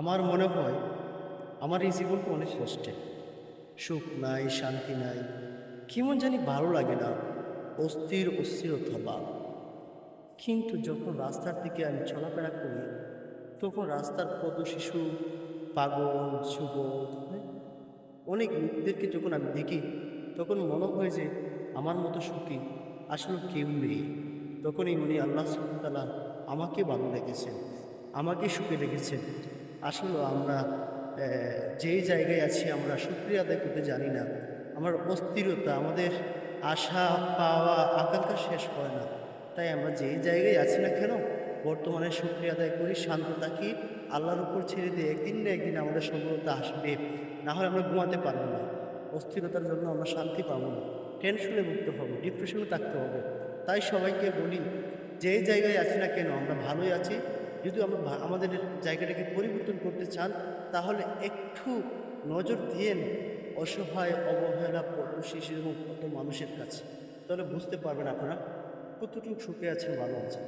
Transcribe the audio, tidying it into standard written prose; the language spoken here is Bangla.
আমার মনে হয় আমার এই জীবনটা অনেক কষ্টের। সুখ নাই, শান্তি নাই, কেমন জানি ভালো লাগে না, অস্থিরতা ভাব। কিন্তু যখন রাস্তার দিকে আমি চলাফেরা করি, তখন রাস্তার পথ শিশু, পাগল, যুবক, অনেক লোকদেরকে যখন আমি দেখি, তখন মনে হয় যে আমার মতো সুখী আসলে কেউ নেই। তখনই উনি আল্লাহ সুবহানাহু ওয়া তাআলা আমাকে ভালো রেখেছেন, আমাকে সুখে রেখেছেন। আসলে আমরা যেই জায়গায় আছি আমরা শুকরিয়া আদায় করতে জানি না। আমার অস্থিরতা, আমাদের আশা, পাওয়া, আকাঙ্ক্ষা শেষ হয় না। তাই আমরা যেই জায়গায় আছি না কেন, বর্তমানে শুকরিয়া আদায় করি, শান্ত থাকি, আল্লাহর উপর ছেড়ে দিয়ে একদিন না একদিন আমাদের সফলতা আসবে। না হলে আমরা ঘুমাতে পারবো না। অস্থিরতার জন্য আমরা শান্তি পাবো না। টেনশনে ভুগতে হবে, ডিপ্রেশনে থাকতে হবে। তাই সবাইকে বলি, যেই জায়গায় আছি না কেন আমরা ভালোই আছি। যদি আমরা আমাদের জায়গাটাকে পরিবর্তন করতে চান, তাহলে একটু নজর দিয়েন অসহায়, অবহেলা, পথ শিশু এবং কত মানুষের কাছে। তাহলে বুঝতে পারবেন আপনারা কতটুকু সুখে আছেন, ভালো আছেন।